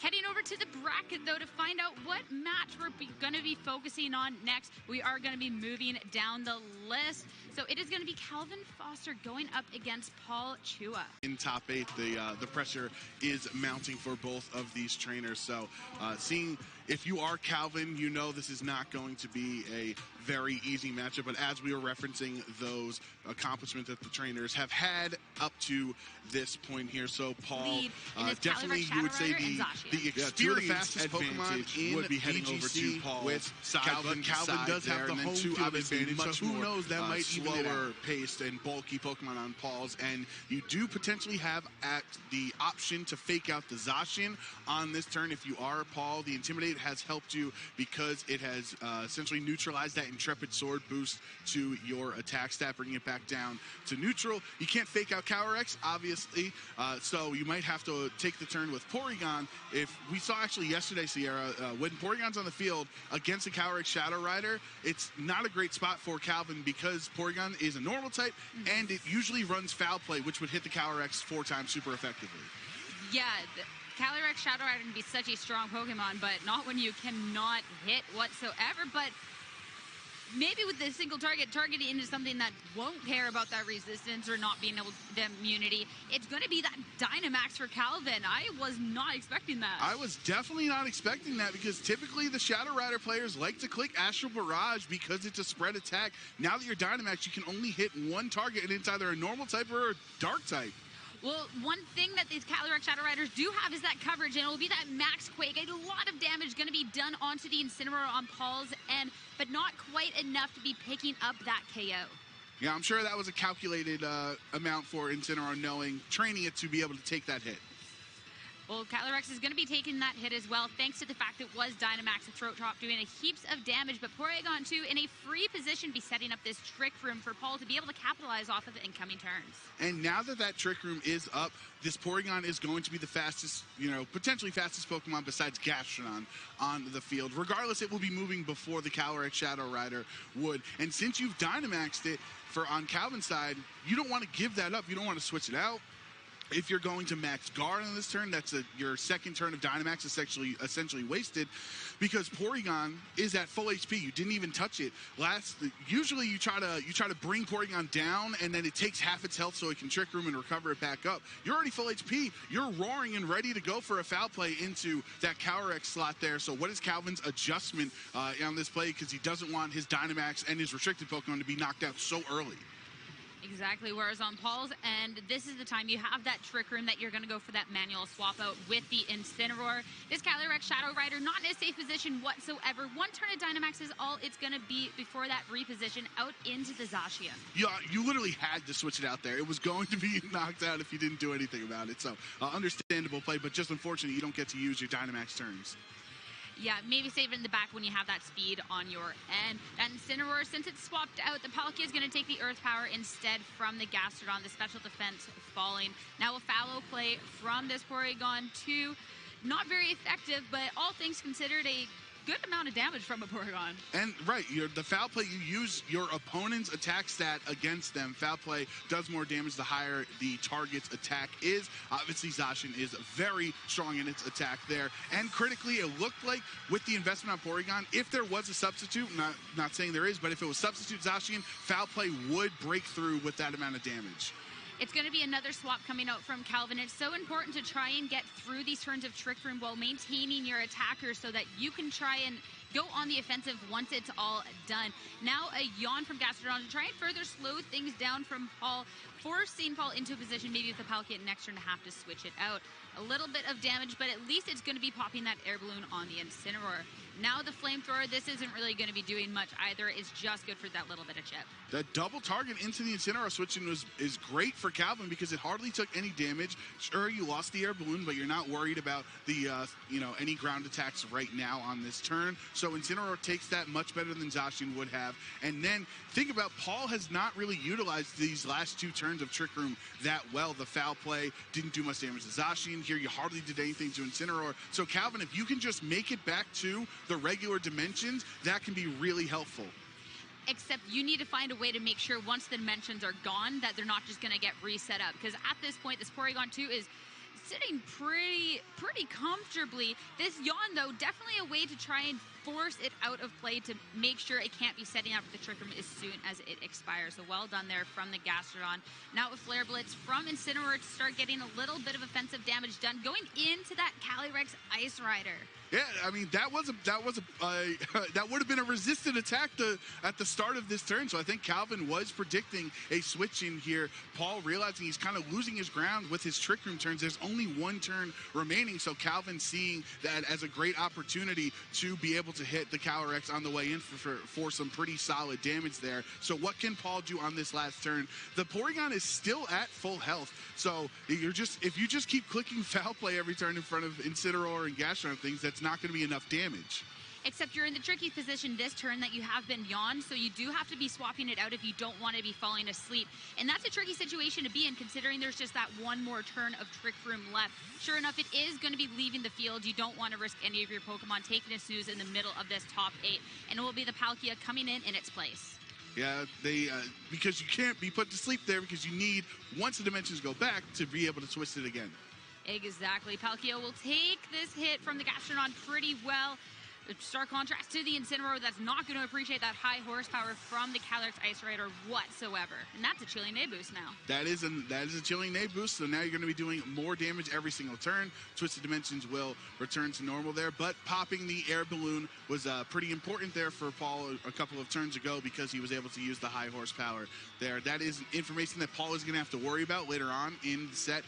Heading over to the bracket, though, to find out what match we're going to be focusing on next. We are going to be moving down the list. So it is going to be Calvin Foster going up against Paul Chua. In top 8, the pressure is mounting for both of these trainers. So seeing if you are Calvin, you know this is not going to be a very easy matchup. But as we were referencing those accomplishments that the trainers have had up to this point here, so Paul, definitely you would say the experience advantage would be heading over to Paul's side. Calvin does have the home field advantage, so who knows, that might slower paced and bulky Pokemon on Paul's, and you do potentially have the option to fake out the Zacian on this turn if you are Paul. The Intimidate has helped you because it has essentially neutralized that Intrepid Sword boost to your attack stat, bringing it back down to neutral. You can't fake out Calyrex, obviously, so you might have to take the turn with Porygon. If we saw actually yesterday, Sierra, when Porygon's on the field against a Calyrex Shadow Rider, it's not a great spot for Calvin because Porygon is a normal type, and it usually runs Foul Play, which would hit the Calyrex 4 times super effectively. Yeah, Calyrex Shadow Rider can be such a strong Pokemon, but not when you cannot hit whatsoever. But maybe with the single targeting into something that won't care about that resistance or not being able to the immunity, it's going to be that Dynamax for Calvin. I was not expecting that. I was definitely not expecting that because typically the Shadow Rider players like to click Astral Barrage because it's a spread attack. Now that you're Dynamax, you can only hit one target, and it's either a normal type or a dark type. Well, one thing that these Calyrex Shadow Riders do have is that coverage, and it will be that Max Quake. A lot of damage going to be done onto the Incineroar on Paul's end, but not quite enough to be picking up that KO. Yeah, I'm sure that was a calculated amount for Incineroar, training it to be able to take that hit. Well, Calyrex is going to be taking that hit as well, thanks to the fact it was Dynamax and Throat Chop doing a heaps of damage. But Porygon 2 in a free position be setting up this Trick Room for Paul to be able to capitalize off of the incoming turns. And now that Trick Room is up, this Porygon is going to be the fastest, potentially fastest Pokemon besides Gastrodon on the field. Regardless, it will be moving before the Calyrex Shadow Rider would. And since you've Dynamaxed it on Calvin's side, you don't want to give that up. You don't want to switch it out. If you're going to max guard on this turn, that's your second turn of Dynamax is essentially wasted because Porygon is at full HP. You didn't even touch it. Usually you try to bring Porygon down and then it takes half its health so it can Trick Room and recover it back up. You're already full HP. You're roaring and ready to go for a Foul Play into that Calyrex slot there. So what is Calvin's adjustment on this play, because he doesn't want his Dynamax and his restricted Pokemon to be knocked out so early? Exactly, whereas on Paul's end, this is the time you have that Trick Room that you're going to go for that manual swap out with the Incineroar. This Calyrex Shadow Rider not in a safe position whatsoever. One turn of Dynamax is all it's going to be before that reposition out into the Zacian. Yeah, you literally had to switch it out there. It was going to be knocked out if you didn't do anything about it. So understandable play, but just unfortunate you don't get to use your Dynamax turns. Yeah, maybe save it in the back when you have that speed on your end. And Incineroar, since it's swapped out, the Palkia is going to take the Earth Power instead from the Gastrodon, the special defense falling. Now a Fallow Play from this Porygon 2. Not very effective, but all things considered, a good amount of damage from a Porygon. And right, the Foul Play, you use your opponent's attack stat against them. Foul Play does more damage the higher the target's attack is. Obviously, Zacian is very strong in its attack there. And critically, it looked like with the investment on Porygon, if there was a substitute, not saying there is, but if it was substitute Zacian, Foul Play would break through with that amount of damage. It's going to be another swap coming out from Calvin. It's so important to try and get through these turns of Trick Room while maintaining your attacker so that you can try and go on the offensive once it's all done. Now a Yawn from Gastrodon to try and further slow things down from Paul, forcing Paul into a position maybe with the Palkia next turn to have to switch it out. A little bit of damage, but at least it's going to be popping that Air Balloon on the Incineroar. Now the Flamethrower, this isn't really going to be doing much either. It's just good for that little bit of chip. The double target into the Incineroar switching is great for Calvin because it hardly took any damage. Sure, you lost the Air Balloon, but you're not worried about the any ground attacks right now on this turn. So Incineroar takes that much better than Zacian would have. And then think about Paul has not really utilized these last two turns of Trick Room that well. The Foul Play didn't do much damage to Zacian. Here you hardly did anything to Incineroar. So Calvin, if you can just make it back to the regular dimensions, that can be really helpful. Except you need to find a way to make sure once the dimensions are gone that they're not just going to get reset up. Because at this point, this Porygon 2 is sitting pretty comfortably. This yawn, though, definitely a way to try and force it out of play to make sure it can't be setting up the Trick Room as soon as it expires. So well done there from the Gastrodon. Now with Flare Blitz from Incineroar to start getting a little bit of offensive damage done, going into that Calyrex Ice Rider. Yeah, I mean that would have been a resisted attack at the start of this turn. So I think Calvin was predicting a switch in here. Paul realizing he's kind of losing his ground with his Trick Room turns. There's only one turn remaining, so Calvin seeing that as a great opportunity to be able to hit the Calyrex on the way in for some pretty solid damage there. So what can Paul do on this last turn? The Porygon is still at full health, so if you just keep clicking foul play every turn in front of Incineroar and Gastrodon things, that's not going to be enough damage. Except you're in the tricky position this turn that you have been yawned, so you do have to be swapping it out if you don't want to be falling asleep. And that's a tricky situation to be in, considering there's just that one more turn of Trick Room left. Sure enough, it is going to be leaving the field. You don't want to risk any of your Pokemon taking a snooze in the middle of this top 8, and it will be the Palkia coming in its place. Yeah, because you can't be put to sleep there, because you need, once the dimensions go back, to be able to twist it again. Exactly. Palkia will take this hit from the Gastrodon pretty well. Stark contrast to the Incineroar that's not going to appreciate that high horsepower from the Calyrex Ice Rider whatsoever. And that's a Chilling Nay boost now. That is a Chilling Nay boost, so now you're going to be doing more damage every single turn. Twisted Dimensions will return to normal there, but popping the air balloon was pretty important there for Paul a couple of turns ago, because he was able to use the high horsepower there. That is information that Paul is going to have to worry about later on in the set.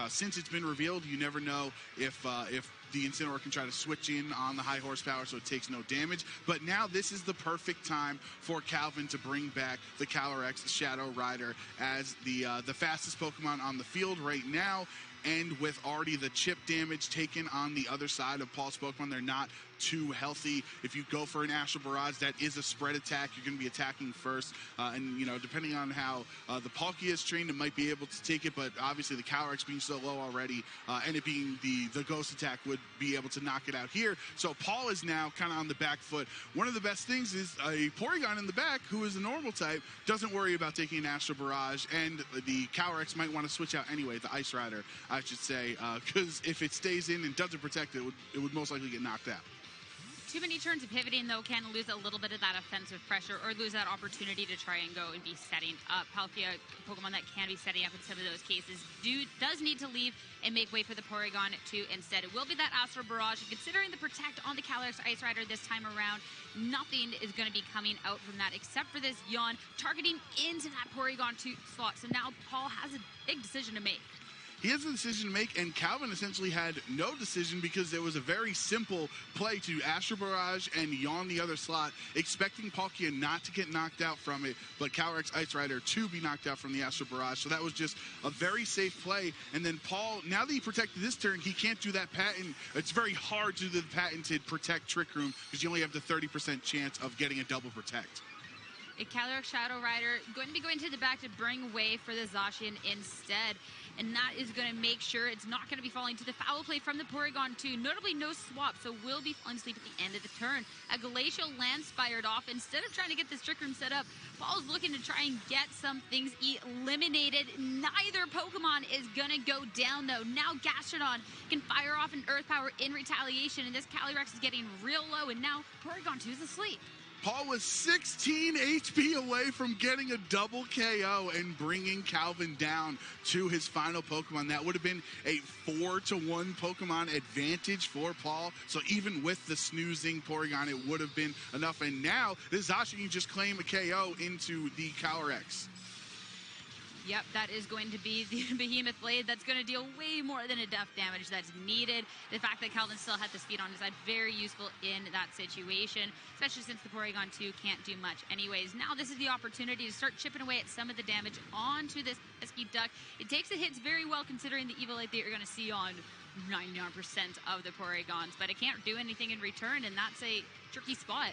Since it's been revealed, you never know if the Incineroar can try to switch in on the high horsepower so it takes no damage. But now this is the perfect time for Calvin to bring back the Calyrex Shadow Rider as the fastest Pokemon on the field right now. And with already the chip damage taken on the other side of Paul's Pokemon, they're not too healthy. If you go for an Astral Barrage, that is a spread attack. You're going to be attacking first. And, depending on how the Palkia is trained, it might be able to take it. But obviously the Calyrex being so low already, and it being the Ghost attack would be able to knock it out here. So Paul is now kind of on the back foot. One of the best things is a Porygon in the back, who is a normal type, doesn't worry about taking an Astral Barrage. And the Calyrex might want to switch out anyway, the Ice Rider, I should say, because if it stays in and doesn't protect it, it would most likely get knocked out. Too many turns of pivoting, though, can lose a little bit of that offensive pressure or lose that opportunity to try and go and be setting up. Palkia, Pokemon that can be setting up in some of those cases, does need to leave and make way for the Porygon to instead. It will be that Astral Barrage. And considering the Protect on the Calyrex Ice Rider this time around, nothing is going to be coming out from that except for this yawn targeting into that Porygon 2 slot. So now Paul has a big decision to make. He has a decision to make, and Calvin essentially had no decision, because it was a very simple play to Astral Barrage and yawn the other slot, expecting Palkia not to get knocked out from it, but Calyrex Ice Rider to be knocked out from the Astral Barrage. So that was just a very safe play. And then Paul, now that he protected this turn, he can't do that patent. It's very hard to do the patented Protect Trick Room, because you only have the 30% chance of getting a double Protect. A Calyrex Shadow Rider going to be going to the back to bring way for the Zacian instead. And that is going to make sure it's not going to be falling to the foul play from the Porygon 2. Notably, no swap, so will be falling asleep at the end of the turn. A Glacial Lance fired off. Instead of trying to get this Trick Room set up, Paul's looking to try and get some things eliminated. Neither Pokemon is going to go down, though. Now Gastrodon can fire off an Earth Power in retaliation, and this Calyrex is getting real low, and now Porygon 2 is asleep. Paul was 16 HP away from getting a double KO and bringing Calvin down to his final Pokemon. That would have been a 4-1 Pokemon advantage for Paul. So even with the snoozing Porygon, it would have been enough. And now this Zacian can just claim a KO into the Calyrex. Yep, that is going to be the Behemoth Blade. That's going to deal way more than enough damage that's needed. The fact that Calvin still had the speed on his side, very useful in that situation, especially since the Porygon 2 can't do much anyways. Now this is the opportunity to start chipping away at some of the damage onto this pesky duck. It takes the hits very well, considering the Eviolite that you're going to see on 99% of the Porygons, but it can't do anything in return, and that's a tricky spot.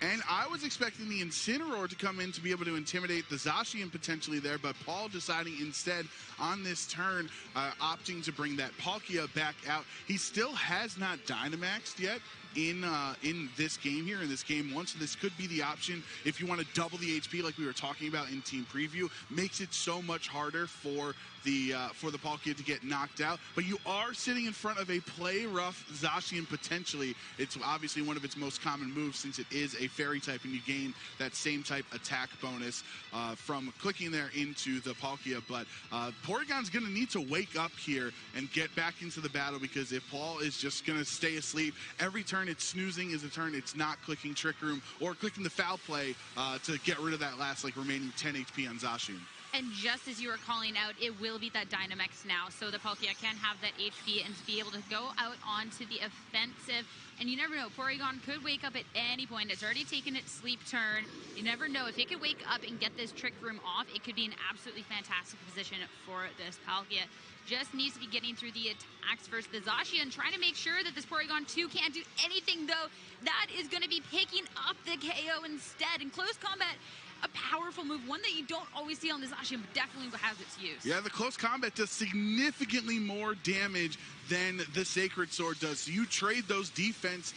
And I was expecting the Incineroar to come in to be able to intimidate the Zacian potentially there, but Paul deciding instead on this turn, opting to bring that Palkia back out. He still has not Dynamaxed yet, in this game here, in this game one. So this could be the option if you want to double the HP like we were talking about in team preview. Makes it so much harder for the Palkia to get knocked out. But you are sitting in front of a play rough Zacian potentially. It's obviously one of its most common moves since it is a fairy type, and you gain that same type attack bonus from clicking there into the Palkia. But Porygon's going to need to wake up here and get back into the battle, because if Paul is just going to stay asleep, every turn it's snoozing is a turn it's not clicking Trick Room or clicking the foul play to get rid of that last remaining 10 HP on Zacian. And just as you were calling out, it will be that Dynamax now, so the Palkia can have that HP and be able to go out onto the offensive. And you never know, Porygon could wake up at any point. It's already taken its sleep turn. You never know. If it could wake up and get this Trick Room off, it could be an absolutely fantastic position for this Palkia. Just needs to be getting through the attacks versus the Zacian, trying to make sure that this Porygon 2 can't do anything, though. That is going to be picking up the KO instead. In close combat, a powerful move, one that you don't always see on the Zacian, but definitely has its use. Yeah, the close combat does significantly more damage than the Sacred Sword does. So you trade those defense,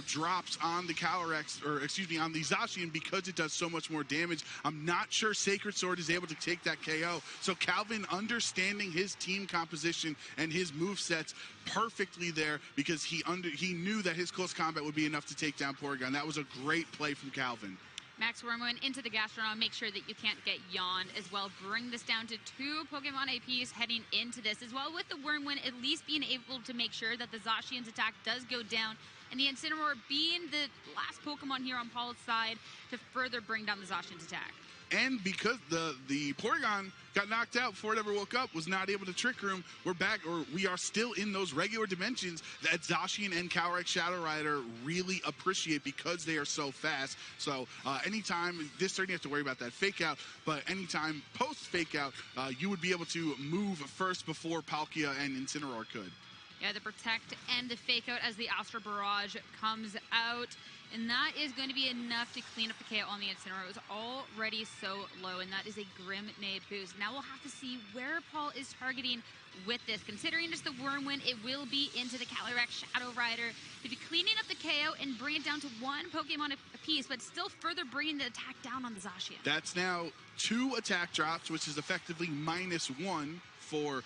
drops on the Calyrex, or excuse me, on the Zacian, because it does so much more damage. I'm not sure Sacred Sword is able to take that KO. So Calvin understanding his team composition and his move sets perfectly there, because he knew that his close combat would be enough to take down Porygon. That was a great play from Calvin. Max Wormwind into the Gastrodon, make sure that you can't get yawned as well. Bring this down to 2 Pokemon APs heading into this as well. With the Wormwind, at least being able to make sure that the Zacian's attack does go down, and the Incineroar being the last Pokemon here on Paul's side to further bring down the Zacian's attack. And because the Porygon got knocked out before it ever woke up, was not able to Trick Room, we're back, or we are still in those regular dimensions that Zacian and Calyrex Shadow Rider really appreciate, because they are so fast. So anytime, this turn you have to worry about that fake out, but anytime post fake out, you would be able to move first before Palkia and Incineroar could. Yeah, the Protect and the Fake Out as the Astral Barrage comes out. And that is going to be enough to clean up the KO on the Incineroar. It was already so low, and that is a Grenade boost. Now we'll have to see where Paul is targeting with this. Considering just the Wormwind, it will be into the Calyrex Shadow Rider to be cleaning up the KO and bring it down to 1 Pokemon apiece, but still further bringing the attack down on the Zacian. That's now 2 attack drops, which is effectively -1 for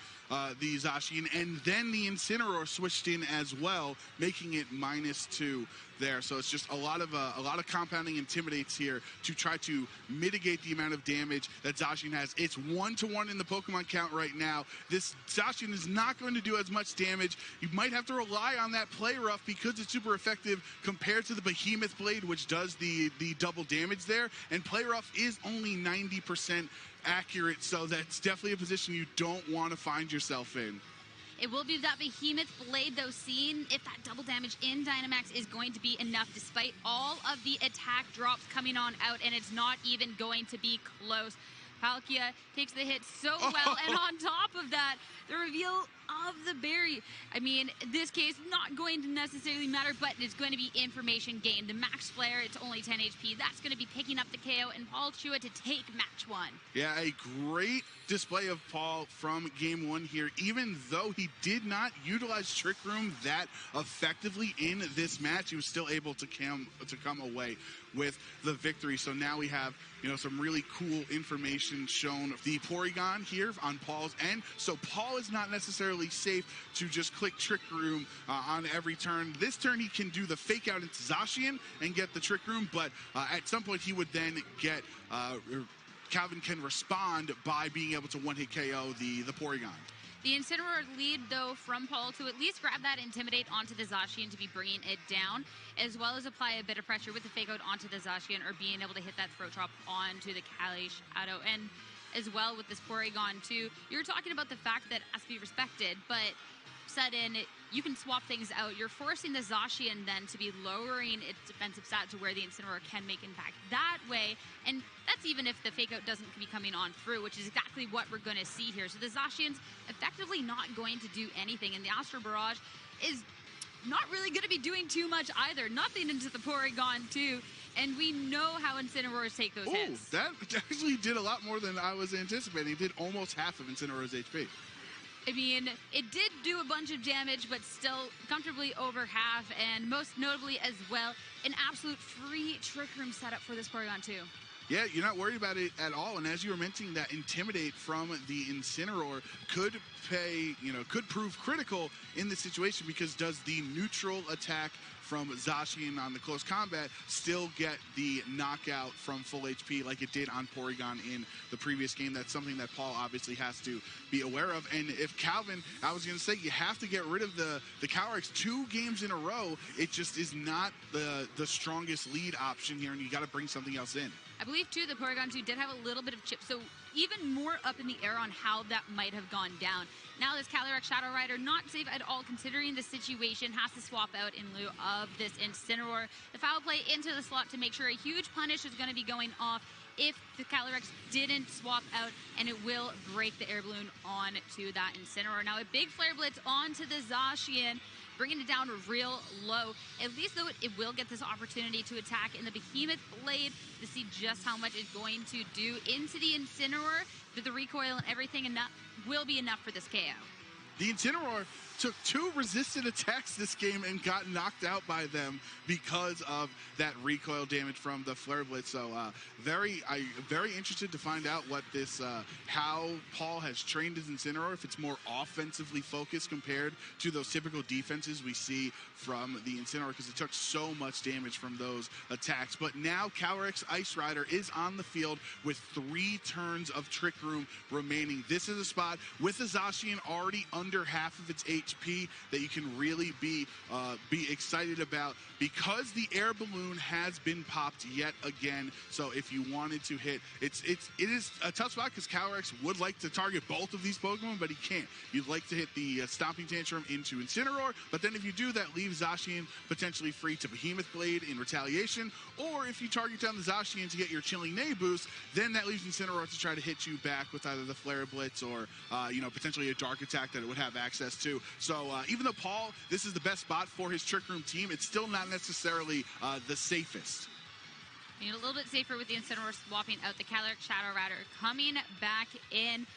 the Zacian, and then the Incineroar switched in as well, making it -2 there. So it's just a lot of compounding intimidates here to try to mitigate the amount of damage that Zacian has. It's 1-to-1 in the Pokemon count right now. This Zacian is not going to do as much damage. You might have to rely on that Play Rough because it's super effective compared to the Behemoth Blade, which does the double damage there. And Play Rough is only 90% accurate, so that's definitely a position you don't want to find yourself in. It will be that Behemoth Blade, though, seeing if that double damage in Dynamax is going to be enough, despite all of the attack drops coming on out, and it's not even going to be close. Palkia takes the hit so well, and on top of that, the reveal of the berry. I mean, in this case, not going to necessarily matter, but it's going to be information gained. The Max Flare, it's only 10 HP. That's going to be picking up the KO, and Paul Chua to take match 1. Yeah, a great display of Paul from game 1 here, even though he did not utilize Trick Room that effectively in this match. He was still able to come away with the victory. So now we have, some really cool information shown. The Porygon here on Paul's end. So Paul is not necessarily safe to just click Trick Room on every turn. This turn he can do the fake out into Zacian and get the Trick Room, but at some point he would then get Calvin can respond by being able to one-hit KO the Porygon. The Incineroar lead, though, from Paul to at least grab that Intimidate onto the Zacian to be bringing it down, as well as apply a bit of pressure with the Fake Out onto the Zacian, or being able to hit that Throat Chop onto the Calyrex Shadow. And as well with this Porygon, too, you're talking about the fact that it has to be respected, but sudden, you can swap things out. You're forcing the Zacian then to be lowering its defensive stat to where the Incineroar can make impact that way, and that's even if the Fake Out doesn't be coming on through, which is exactly what we're going to see here. So the Zacian's effectively not going to do anything, and the Astral Barrage is not really going to be doing too much either. Nothing into the Porygon, too, and we know how Incineroars take those hits. That actually did a lot more than I was anticipating. It did almost half of Incineroar's HP. I mean, it did do a bunch of damage, but still comfortably over half, and most notably as well, an absolute free Trick Room setup for this Porygon too. Yeah, you're not worried about it at all. And as you were mentioning, that Intimidate from the Incineroar could could prove critical in this situation, because does the neutral attack from Zacian on the close combat still get the knockout from full HP like it did on Porygon in the previous game? That's something that Paul obviously has to be aware of. And if Calvin, I was going to say, you have to get rid of the Calyrex 2 games in a row. It just is not the strongest lead option here, and you got to bring something else in. I believe, too, the Porygon 2 did have a little bit of chip, so even more up in the air on how that might have gone down. Now this Calyrex Shadow Rider, not safe at all considering the situation, has to swap out in lieu of this Incineroar. The foul play into the slot to make sure a huge punish is going to be going off if the Calyrex didn't swap out, and it will break the air balloon onto that Incineroar. Now a big Flare Blitz onto the Zacian, bringing it down real low. At least, though, it will get this opportunity to attack in the Behemoth Blade to see just how much it's going to do into the Incineroar. But the recoil and everything will be enough for this KO. The Incineroar took 2 resisted attacks this game and got knocked out by them because of that recoil damage from the Flare Blitz. So very interested to find out what this, how Paul has trained his Incineroar, if it's more offensively focused compared to those typical defenses we see from the Incineroar, because it took so much damage from those attacks. But now Calyrex Ice Rider is on the field with 3 turns of Trick Room remaining. This is a spot with the Zacian already under half of its HP that you can really be excited about, because the air balloon has been popped yet again. So if you wanted to hit, it is a tough spot, because Calyrex would like to target both of these Pokemon, but he can't. You'd like to hit the Stomping Tantrum into Incineroar, but then if you do that, leave Zacian potentially free to Behemoth Blade in retaliation. Or if you target down the Zacian to get your Chilling Neigh boost, then that leaves Incineroar to try to hit you back with either the Flare Blitz or potentially a Dark Attack that it would have access to. So even though Paul, this is the best spot for his Trick Room team, it's still not necessarily the safest. You need a little bit safer with the Incineroar swapping out. The Calyrex Shadow Rider coming back in.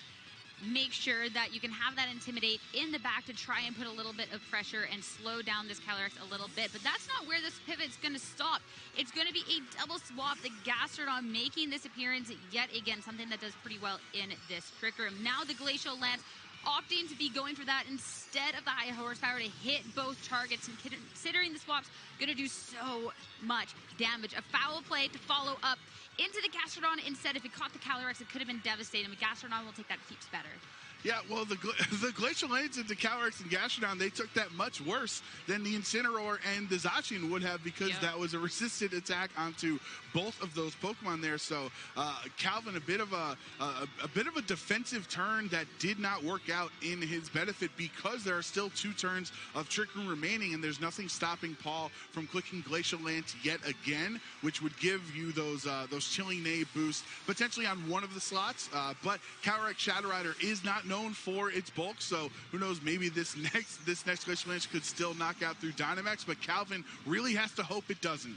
Make sure that you can have that Intimidate in the back to try and put a little bit of pressure and slow down this Calyrex a little bit. But that's not where this pivot's going to stop. It's going to be a double swap. The Gastrodon making this appearance yet again, something that does pretty well in this Trick Room. Now the Glacial Lance opting to be going for that instead of the high horsepower to hit both targets, and considering the swap's going to do so much damage. A foul play to follow up into the Gastrodon instead. If it caught the Calyrex, it could have been devastating, but Gastrodon will take that heaps better. Yeah, well, the Glacial Lance into Calyrex and Gastrodon, they took that much worse than the Incineroar and the Zacian would have, because that was a resisted attack onto both of those Pokemon there. So Calvin, a bit of a defensive turn that did not work out in his benefit, because there are still 2 turns of Trick Room remaining, and there's nothing stopping Paul from clicking Glacial Lance yet again, which would give you those Chilling Neigh boosts potentially on one of the slots. But Calyrex Shadow Rider is not known for its bulk, so who knows, maybe this next Glacial Lance could still knock out through Dynamax, but Calvin really has to hope it doesn't.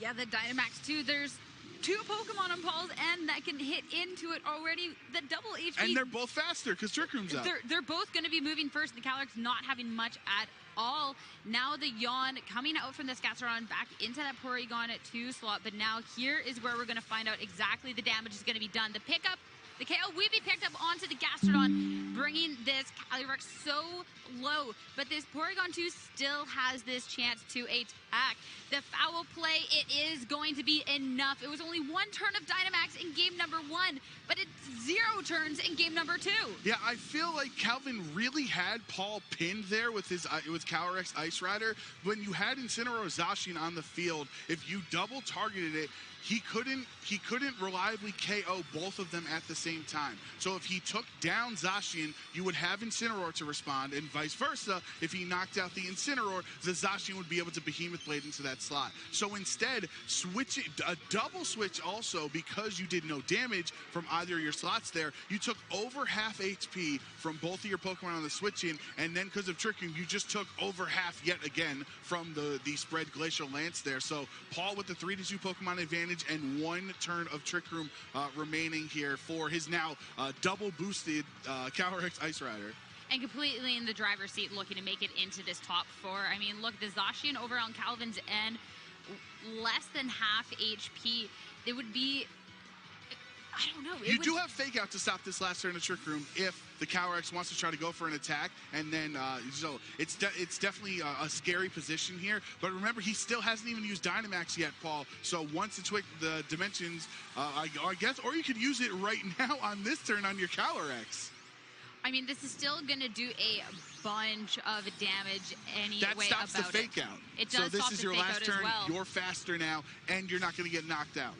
Yeah, the Dynamax too. There's 2 Pokemon on Paul's end that can hit into it already. The double HP. And they're both faster because Trick Room's out. They're both going to be moving first. The Calyrex not having much at all. Now the Yawn coming out from this Gastrodon back into that Porygon 2 slot. But now here is where we're going to find out exactly the damage is going to be done. The pickup. The KO will be picked up onto the Gastrodon, bringing this Calyrex so low. But this Porygon 2 still has this chance to attack. The foul play, it is going to be enough. It was only 1 turn of Dynamax in game number 1, but it's 0 turns in game number 2. Yeah, I feel like Calvin really had Paul pinned there with Calyrex Ice Rider. When you had Incineroar Zacian on the field, if you double targeted it, he couldn't reliably KO both of them at the same time. So if he took down Zacian, you would have Incineroar to respond, and vice versa. If he knocked out the Incineroar, the Zacian would be able to Behemoth Blade into that slot. So instead, a double switch also, because you did no damage from either of your slots there. You took over half HP from both of your Pokemon on the switch-in, and then because of Trick Room, you just took over half yet again from the spread Glacial Lance there. So Paul with the 3-2 Pokemon advantage and 1 turn of Trick Room remaining here for his now double boosted Calyrex X Ice Rider. And completely in the driver's seat looking to make it into this top 4. I mean, look, the Zacian over on Calvin's end, less than half HP. It would be, I don't know. You do have Fake Out to stop this last turn of Trick Room if the Calyrex wants to try to go for an attack, and then so it's definitely a scary position here. But remember, he still hasn't even used Dynamax yet, Paul. So once the dimensions, I guess, or you could use it right now on this turn on your Calyrex. I mean, this is still going to do a bunch of damage anyway. That stops the Fake Out. It does. So this is your last turn. Well. You're faster now, and you're not going to get knocked out.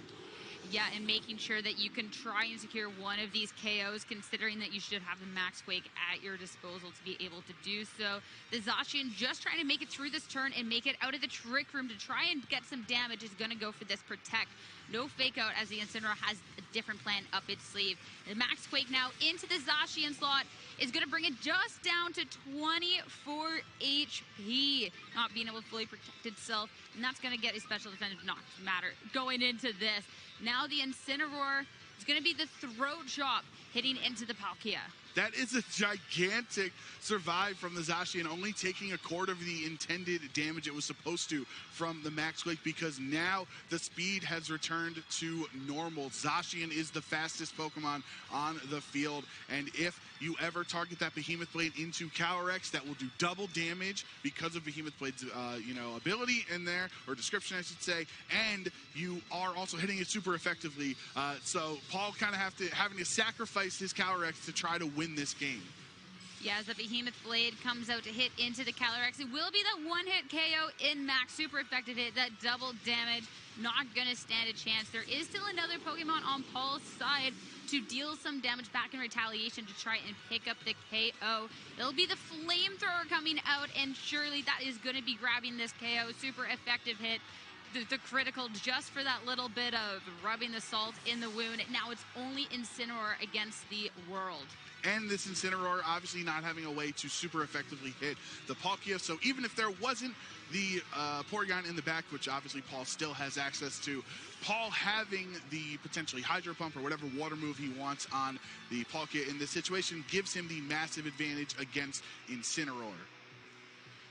Yeah, and making sure that you can try and secure one of these KOs, considering that you should have the Max Quake at your disposal to be able to do so. The Zacian just trying to make it through this turn and make it out of the Trick Room to try and get some damage is going to go for this Protect. No Fake Out, as the Incineroar has a different plan up its sleeve. The Max Quake now into the Zacian slot is going to bring it just down to 24 HP. Not being able to fully protect itself, and that's going to get a special defensive knock matter going into this. Now the Incineroar is going to be the Throat Chop hitting into the Palkia. That is a gigantic survive from the Zacian, only taking a quarter of the intended damage it was supposed to from the Max Quake, because now the speed has returned to normal. Zacian is the fastest Pokemon on the field, and if you ever target that Behemoth Blade into Calyrex, that will do double damage because of Behemoth Blade's ability in there, or description I should say, and you are also hitting it super effectively. So Paul kind of having to sacrifice his Calyrex to try to win this game. Yeah, as the Behemoth Blade comes out to hit into the Calyrex, it will be the one-hit KO in max. Super effective hit, that double damage, not going to stand a chance. There is still another Pokemon on Paul's side to deal some damage back in retaliation to try and pick up the KO. It'll be the Flamethrower coming out, and surely that is going to be grabbing this KO. Super effective hit. The critical just for that little bit of rubbing the salt in the wound. Now it's only Incineroar against the world. And this Incineroar obviously not having a way to super effectively hit the Palkia. So even if there wasn't the Porygon in the back, which obviously Paul still has access to, Paul having the potentially Hydro Pump or whatever water move he wants on the Palkia in this situation gives him the massive advantage against Incineroar.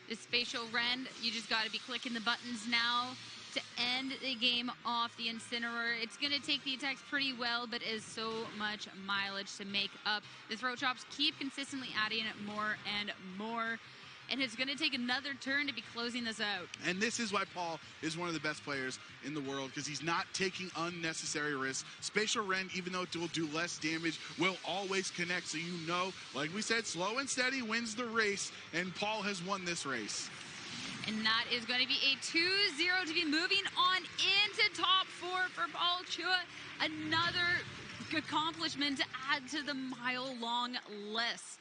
This Spatial Rend, you just got to be clicking the buttons now to end the game off the Incineroar. It's going to take the attacks pretty well, but is so much mileage to make up. The Throat Chops keep consistently adding more and more, and it's going to take another turn to be closing this out. And this is why Paul is one of the best players in the world, because he's not taking unnecessary risks. Spatial Rend, even though it will do less damage, will always connect. So you know, like we said, slow and steady wins the race, and Paul has won this race. And that is going to be a 2-0 to be moving on into top 4 for Paul Chua. Another accomplishment to add to the mile-long list.